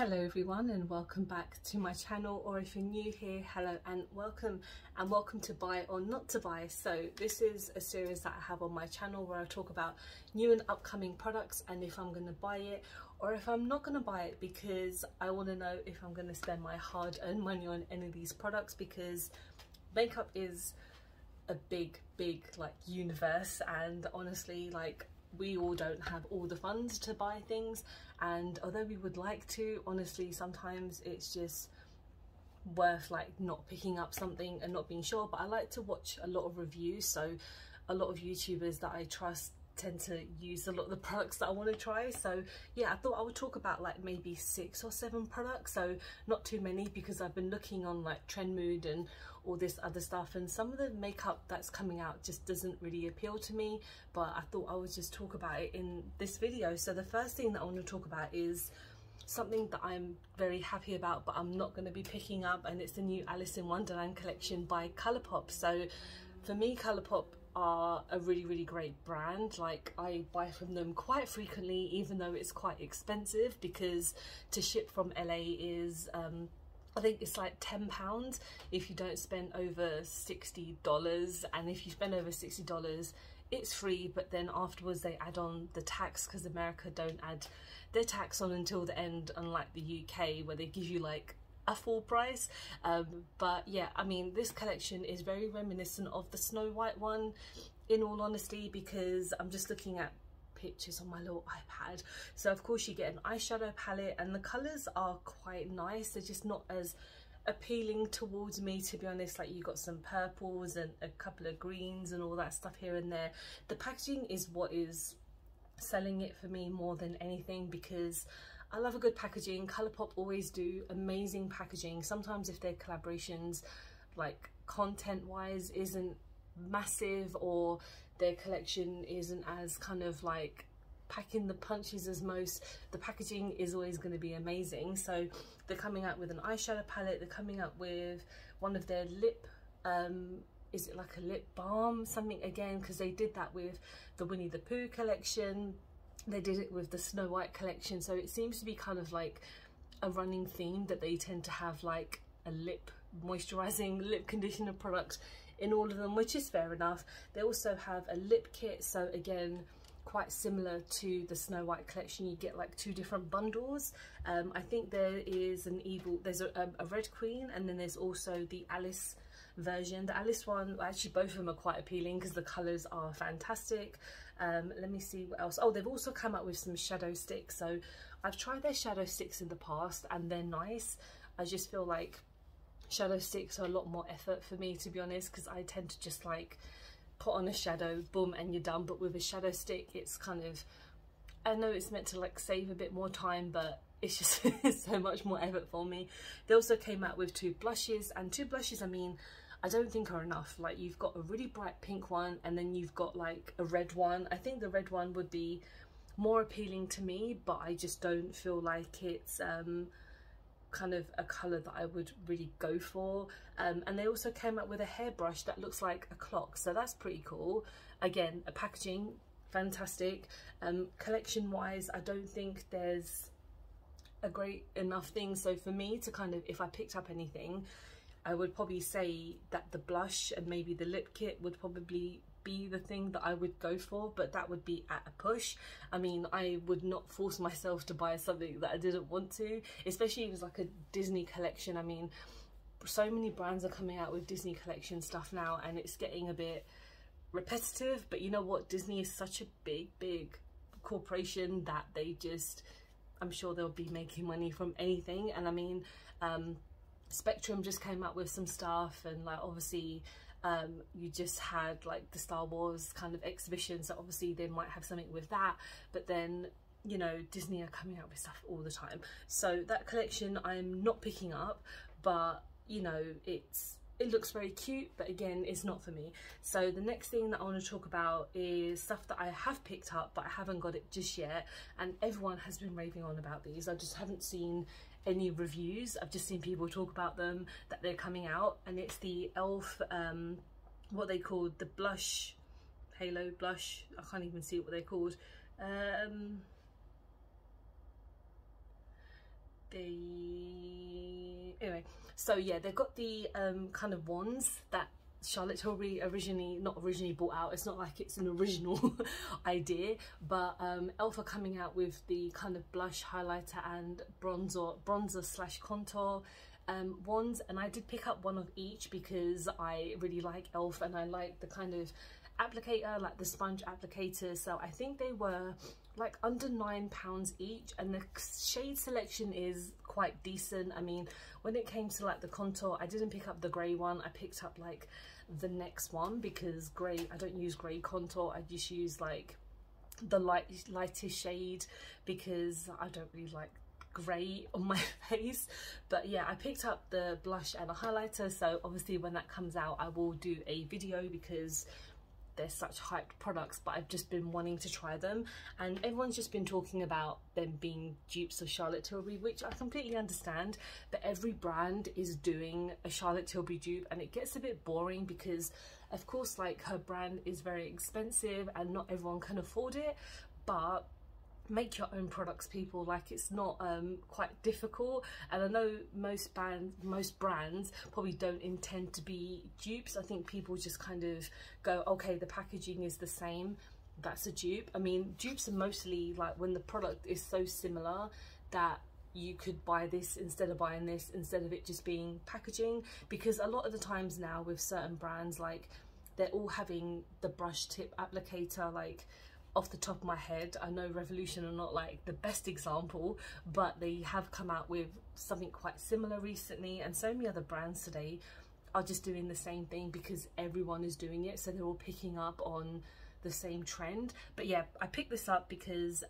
Hello everyone and welcome back to my channel, or if you're new here, hello and welcome to Buy or Not to Buy. So this is a series that I have on my channel where I talk about new and upcoming products and if I'm going to buy it or if I'm not going to buy it, because I want to know if I'm going to spend my hard-earned money on any of these products, because makeup is a big like universe, and honestly, like, we all don't have all the funds to buy things, and although we would like to, honestly sometimes it's just worth like not picking up something and not being sure. But I like to watch a lot of reviews, so a lot of YouTubers that I trust tend to use a lot of the products that I want to try. So yeah, I thought I would talk about like maybe 6 or 7 products, so not too many, because I've been looking on like Trendmood and all this other stuff, and some of the makeup that's coming out just doesn't really appeal to me, but I thought I would just talk about it in this video. So the first thing that I want to talk about is something that I'm very happy about but I'm not going to be picking up, and it's the new Alice in Wonderland collection by Colourpop. So for me, Colourpop are a really great brand. Like, I buy from them quite frequently, even though it's quite expensive, because to ship from LA is I think it's like £10 if you don't spend over $60, and if you spend over $60 it's free, but then afterwards they add on the tax, because America don't add their tax on until the end, unlike the UK where they give you like a full price. But yeah, I mean, this collection is very reminiscent of the Snow White one, in all honesty, because I'm just looking at pictures on my little iPad. So of course you get an eyeshadow palette, and the colours are quite nice. They're just not as appealing towards me, to be honest. Like, you got some purples and a couple of greens and all that stuff here and there. The packaging is what is selling it for me more than anything, because I love a good packaging. Colourpop always do amazing packaging. Sometimes if their collaborations, like content wise, isn't massive, or their collection isn't as kind of like packing the punches as most, the packaging is always going to be amazing. So they're coming out with an eyeshadow palette, they're coming out with one of their lip is it like a lip balm something again, because they did that with the Winnie the Pooh collection, they did it with the Snow White collection. So it seems to be kind of like a running theme that they tend to have like a lip moisturizing lip conditioner product in all of them, which is fair enough. They also have a lip kit, so again quite similar to the Snow White collection. You get like 2 different bundles. I think there is there's a Red Queen, and then there's also the Alice version. The Alice one, actually both of them are quite appealing because the colours are fantastic. Let me see what else. Oh, they've also come out with some shadow sticks. So I've tried their shadow sticks in the past and they're nice. I just feel like shadow sticks are a lot more effort for me, to be honest, because I tend to just like put on a shadow, boom, and you're done. But with a shadow stick, it's kind of, I know it's meant to like save a bit more time, but it's just it's so much more effort for me. They also came out with 2 blushes, and 2 blushes, I mean, I don't think are enough. Like, you've got a really bright pink one, and then you've got like a red one. I think the red one would be more appealing to me, but I just don't feel like it's kind of a colour that I would really go for. And they also came out with a hairbrush that looks like a clock, so that's pretty cool. Again, a packaging fantastic. Collection wise, I don't think there's a great enough thing. So for me to kind of, if I picked up anything, I would probably say that the blush and maybe the lip kit would probably be the thing that I would go for, but that would be at a push. I mean, I would not force myself to buy something that I didn't want to, especially if it was like a Disney collection. I mean, so many brands are coming out with Disney collection stuff now, and it's getting a bit repetitive. But you know what, Disney is such a big corporation that they just, I'm sure they'll be making money from anything. And I mean, Spectrum just came out with some stuff, and like obviously you just had like the Star Wars kind of exhibition, so obviously they might have something with that. But then, you know, Disney are coming out with stuff all the time, so that collection I'm not picking up. But you know, it looks very cute, but again, it's not for me. So the next thing that I want to talk about is stuff that I have picked up but I haven't got it just yet, and everyone has been raving on about these. I just haven't seen any reviews, I've just seen people talk about them, that they're coming out, and it's the ELF, what they called, the blush, halo blush, I can't even see what they're called, the So yeah, they've got the kind of wands that Charlotte Tilbury not originally brought out. It's not like it's an original idea, but Elf are coming out with the kind of blush, highlighter and bronzer slash contour wands, and I did pick up one of each because I really like Elf and I like the kind of applicator, like the sponge applicator. So I think they were like under £9 each, and the shade selection is quite decent. I mean, when it came to like the contour, I didn't pick up the grey one, I picked up like the next one, because grey, I don't use grey contour, I just use like the lightest shade because I don't really like grey on my face. But yeah, I picked up the blush and a highlighter, so obviously when that comes out I will do a video because they're such hyped products, but I've just been wanting to try them, and everyone's just been talking about them being dupes of Charlotte Tilbury, which I completely understand, but every brand is doing a Charlotte Tilbury dupe and it gets a bit boring because of course like her brand is very expensive and not everyone can afford it. But make your own products, people. Like, it's not quite difficult, and I know most brands probably don't intend to be dupes. I think people just kind of go, okay, the packaging is the same, that's a dupe. I mean, dupes are mostly like when the product is so similar that you could buy this instead of buying this, instead of it just being packaging, because a lot of the times now with certain brands, like they're all having the brush tip applicator. Like, off the top of my head, I know Revolution are not like the best example, but they have come out with something quite similar recently, and so many other brands today are just doing the same thing because everyone is doing it, so they're all picking up on the same trend. But yeah, I picked this up because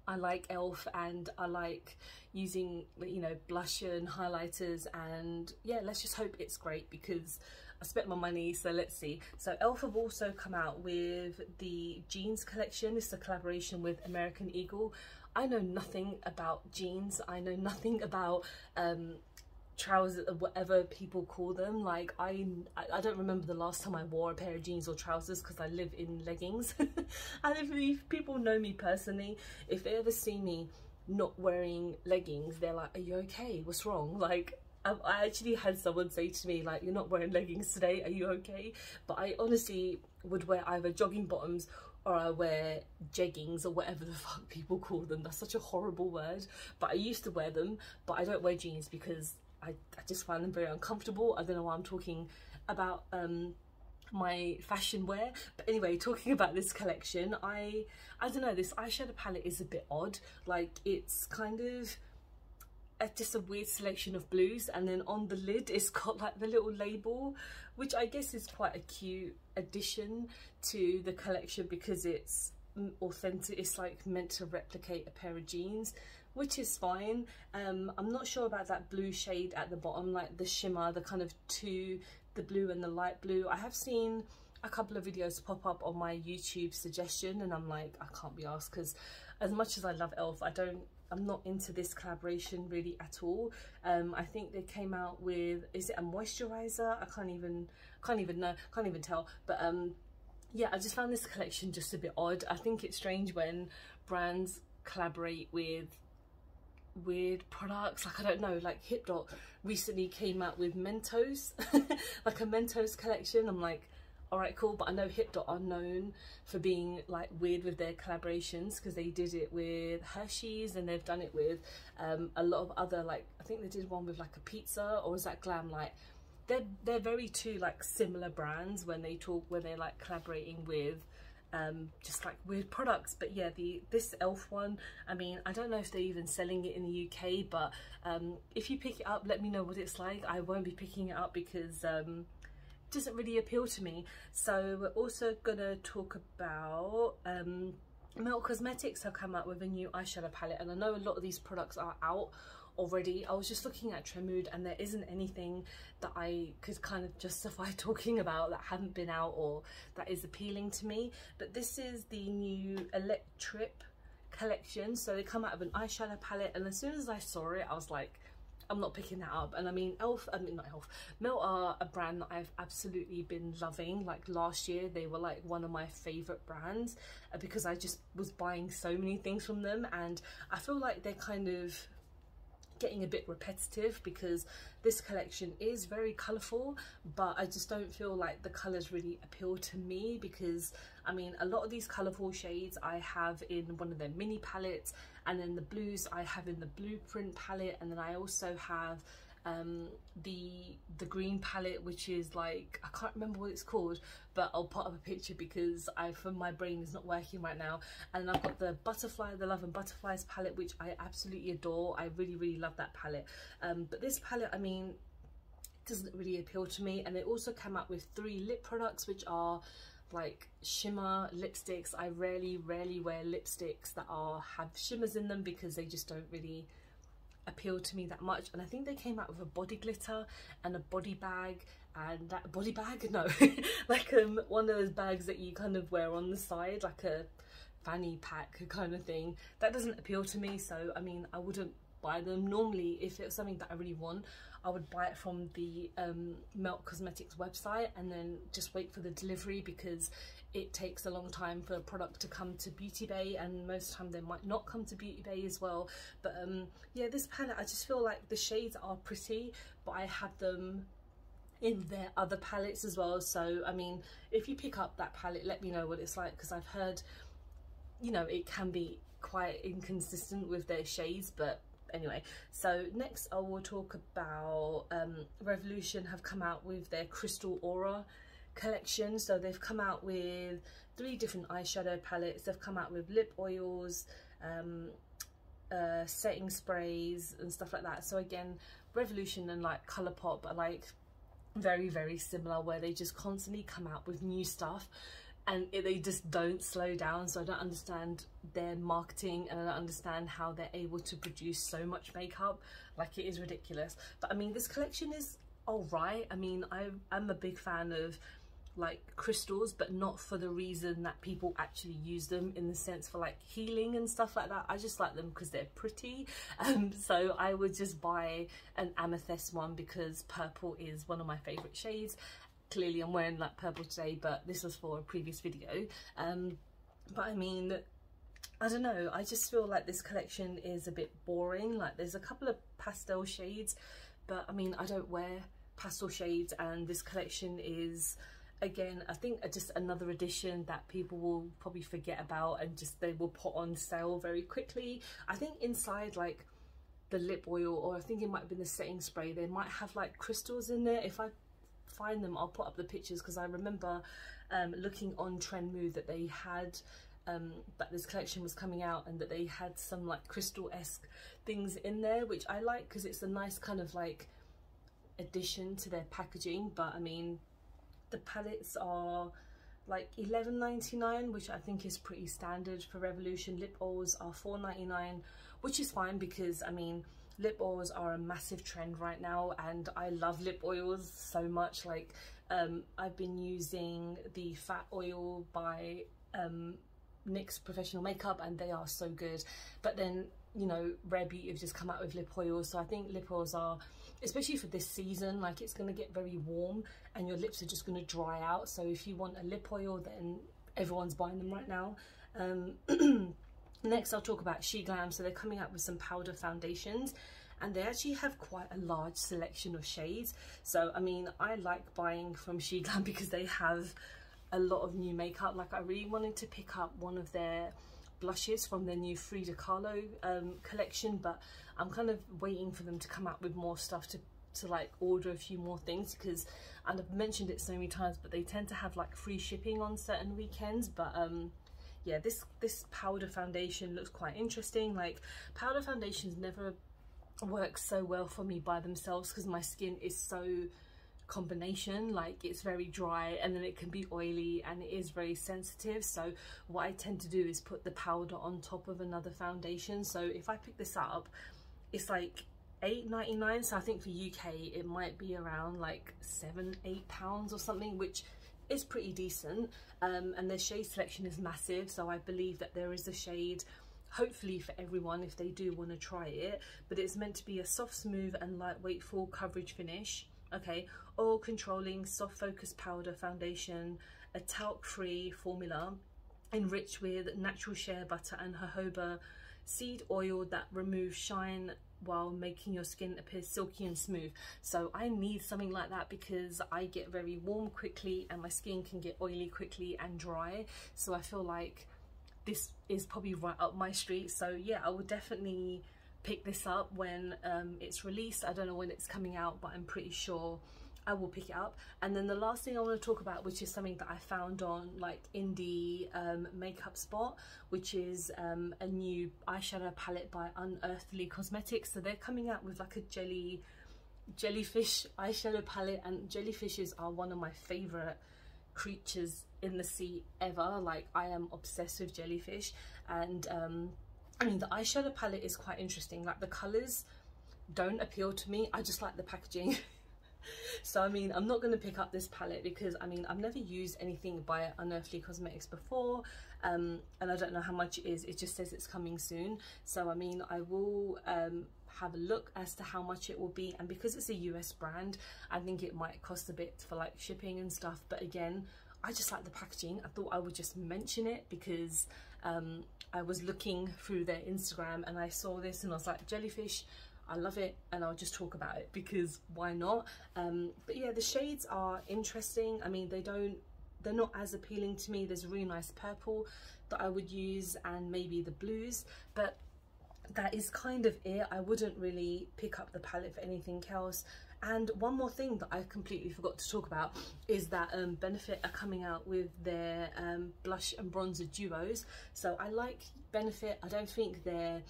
I like Elf and I like using, you know, blusher and highlighters, and yeah, let's just hope it's great because I spent my money, so let's see. So Elf have also come out with the jeans collection. It's a collaboration with American Eagle. I know nothing about jeans, I know nothing about trousers, whatever people call them. Like, I don't remember the last time I wore a pair of jeans or trousers because I live in leggings. And if people know me personally, if they ever see me not wearing leggings, they're like, are you okay, what's wrong? Like, I actually had someone say to me, like, you're not wearing leggings today, are you okay? But I honestly would wear either jogging bottoms or I wear jeggings or whatever the fuck people call them. That's such a horrible word, but I used to wear them. But I don't wear jeans because I just find them very uncomfortable. I don't know why I'm talking about my fashion wear. But anyway, talking about this collection, I don't know, this eyeshadow palette is a bit odd. Like, it's kind of just a weird selection of blues, and then on the lid it's got like the little label, which I guess is quite a cute addition to the collection because it's authentic. It's like meant to replicate a pair of jeans, which is fine. I'm not sure about that blue shade at the bottom, like the shimmer, the kind of the blue and the light blue. I have seen a couple of videos pop up on my YouTube suggestion, and I'm like, I can't be asked, because as much as I love Elf, I'm not into this collaboration really at all. I think they came out with, is it a moisturizer? I can't even know, can't even tell. But yeah, I just found this collection just a bit odd. I think it's strange when brands collaborate with weird products. Like, I don't know, like HipDot recently came out with Mentos, like a Mentos collection. I'm like, all right, cool. But I know HipDot are known for being like weird with their collaborations, because they did it with Hershey's and they've done it with a lot of other, like, I think they did one with like a pizza, or is that Glamlight? They're very two like similar brands when they're like collaborating with just like weird products. But yeah, this Elf one, I mean, I don't know if they're even selling it in the UK, but if you pick it up, let me know what it's like. I won't be picking it up because doesn't really appeal to me. So we're also gonna talk about Melt Cosmetics have come out with a new eyeshadow palette, and I know a lot of these products are out already. I was just looking at Tremood and there isn't anything that I could kind of justify talking about that haven't been out or that is appealing to me. But this is the new Electrip collection. So they come out of an eyeshadow palette, and as soon as I saw it, I was like, I'm not picking that up. And I mean, Melt are a brand that I've absolutely been loving. Like, last year they were like one of my favorite brands because I just was buying so many things from them, and I feel like they're kind of getting a bit repetitive, because this collection is very colourful, but I just don't feel like the colours really appeal to me, because I mean a lot of these colourful shades I have in one of their mini palettes, and then the blues I have in the blueprint palette, and then I also have the green palette, which is like, I can't remember what it's called, but I'll put up a picture because my brain is not working right now. And I've got the butterfly, the Love and Butterflies palette, which I absolutely adore. I really love that palette. But this palette, I mean, doesn't really appeal to me. And it also came out with 3 lip products, which are like shimmer lipsticks. I rarely wear lipsticks that have shimmers in them, because they just don't really appeal to me that much. And I think they came out with a body glitter and a body bag, and that body bag, no, like one of those bags that you kind of wear on the side, like a fanny pack kind of thing. That doesn't appeal to me, so I mean I wouldn't buy them. Normally if it's something that I really want, I would buy it from the Melt Cosmetics website and then just wait for the delivery, because it takes a long time for a product to come to Beauty Bay, and most of the time they might not come to Beauty Bay as well. But yeah, this palette, I just feel like the shades are pretty, but I have them in their other palettes as well. So I mean, if you pick up that palette, let me know what it's like, because I've heard, you know, it can be quite inconsistent with their shades. But anyway, so next I will talk about Revolution have come out with their Crystal Aura collection. So they've come out with 3 different eyeshadow palettes. They've come out with lip oils, setting sprays and stuff like that. So again, Revolution and like Colourpop are like very similar, where they just constantly come out with new stuff, and they just don't slow down. So I don't understand their marketing, and I don't understand how they're able to produce so much makeup. Like, it is ridiculous. But I mean, this collection is alright. I mean, I'm a big fan of like crystals, but not for the reason that people actually use them, in the sense for like healing and stuff like that. I just like them because they're pretty. So I would just buy an amethyst one, because purple is one of my favorite shades. Clearly I'm wearing like purple today, but this was for a previous video. But I mean, I don't know, I just feel like this collection is a bit boring. Like, there's a couple of pastel shades, but I mean, I don't wear pastel shades, and this collection is, again, I think just another edition that people will probably forget about, and just they will put on sale very quickly. I think inside like the lip oil, or I think it might have been the setting spray, they might have like crystals in there. If I find them, I'll put up the pictures, because I remember looking on Trendmove that they had that this collection was coming out, and that they had some like crystal-esque things in there, which I like, because it's a nice kind of like addition to their packaging. But I mean, the palettes are like $11.99, which I think is pretty standard for Revolution. Lip oils are $4.99, which is fine, because I mean, lip oils are a massive trend right now, and I love lip oils so much. Like, I've been using the Fat Oil by NYX Professional Makeup, and they are so good. But then, you know, Rare Beauty have just come out with lip oils, so I think lip oils are, especially for this season, like, it's going to get very warm and your lips are just going to dry out. So if you want a lip oil, then everyone's buying them right now. Next I'll talk about SheGlam. So they're coming out with some powder foundations, and they actually have quite a large selection of shades. So I mean, I like buying from SheGlam because they have a lot of new makeup. Like, I really wanted to pick up one of their blushes from their new Frida Kahlo collection, but I'm kind of waiting for them to come out with more stuff to like order a few more things, because, and I've mentioned it so many times, but they tend to have like free shipping on certain weekends. But yeah, this powder foundation looks quite interesting. Like, powder foundations never work so well for me by themselves, because my skin is so combination, like, it's very dry and then it can be oily and it is very sensitive. So what I tend to do is put the powder on top of another foundation. So if I pick this up, it's like £8.99, so I think for UK it might be around like £7-8 or something, which is pretty decent. And their shade selection is massive, so I believe that there is a shade hopefully for everyone if they do want to try it. But it's meant to be a soft, smooth and lightweight full coverage finish. Okay, oil controlling soft focus powder foundation, a talc free formula enriched with natural shea butter and jojoba seed oil that removes shine while making your skin appear silky and smooth. So I need something like that because I get very warm quickly and my skin can get oily quickly and dry. So I feel like this is probably right up my street. So yeah, I would definitely pick this up when it's released. I don't know when it's coming out, but I'm pretty sure I will pick it up. And then the last thing I want to talk about, which is something that I found on like indie makeup spot, which is a new eyeshadow palette by Unearthly Cosmetics. So they're coming out with like a jellyfish eyeshadow palette, and jellyfishes are one of my favorite creatures in the sea ever. Like, I am obsessed with jellyfish. And I mean, the eyeshadow palette is quite interesting. Like, the colors don't appeal to me, I just like the packaging. So I mean, I'm not going to pick up this palette because I mean, I've never used anything by Unearthly Cosmetics before, and I don't know how much it is. It just says it's coming soon. So I mean, I will have a look as to how much it will be, and because it's a US brand, I think it might cost a bit for like shipping and stuff. But again, I just like the packaging. I thought I would just mention it because I was looking through their Instagram and I saw this and I was like, jellyfish, I love it, and I'll just talk about it because why not. But yeah, the shades are interesting. I mean, they're not as appealing to me. There's a really nice purple that I would use and maybe the blues, but that is kind of it. I wouldn't really pick up the palette for anything else. And one more thing that I completely forgot to talk about is that Benefit are coming out with their blush and bronzer duos. So I like Benefit. I don't think they're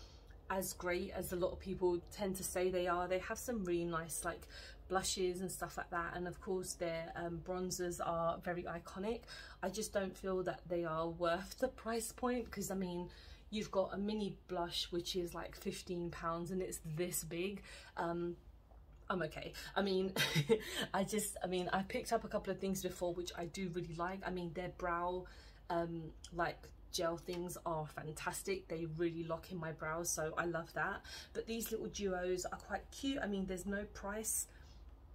as great as a lot of people tend to say they are. They have some really nice like blushes and stuff like that, and of course their bronzers are very iconic. I just don't feel that they are worth the price point, because I mean, you've got a mini blush which is like £15 and it's this big. I'm okay. I mean, I picked up a couple of things before which I do really like. I mean, their brow like gel things are fantastic. They really lock in my brows, so I love that. But these little duos are quite cute. I mean, there's no price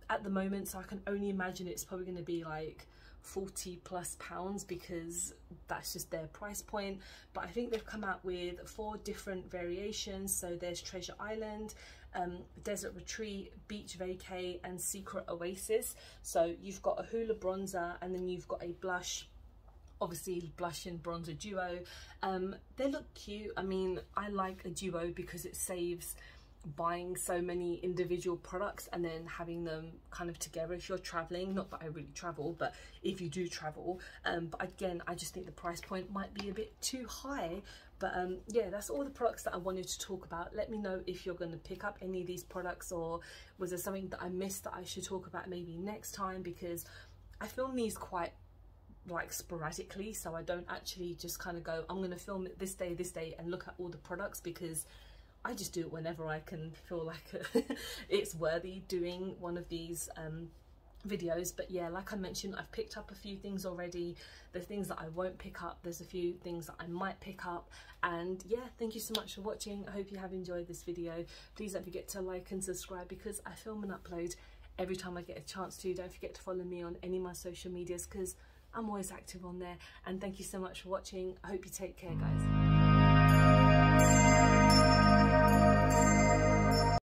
at the moment, so I can only imagine it's probably going to be like £40+ because that's just their price point. But I think they've come out with 4 different variations. So there's Treasure Island, Desert Retreat, Beach Vacay and Secret Oasis. So you've got a Hoola bronzer and then you've got a blush, obviously blush and bronzer duo. They look cute. I mean, I like a duo because it saves buying so many individual products and then having them kind of together if you're traveling. Not that I really travel, but if you do travel. But again, I just think the price point might be a bit too high. But yeah, that's all the products that I wanted to talk about. Let me know if you're going to pick up any of these products, or was there something that I missed that I should talk about maybe next time, because I film these quite like sporadically, so I don't actually just kind of go, I'm going to film it this day and look at all the products, because I just do it whenever I can feel like it's worthy doing one of these videos. But yeah, like I mentioned, I've picked up a few things already. There's things that I won't pick up, there's a few things that I might pick up. And yeah, thank you so much for watching. I hope you have enjoyed this video. Please don't forget to like and subscribe, because I film and upload every time I get a chance to. Don't forget to follow me on any of my social medias, because I'm always active on there. And thank you so much for watching. I hope you take care, guys.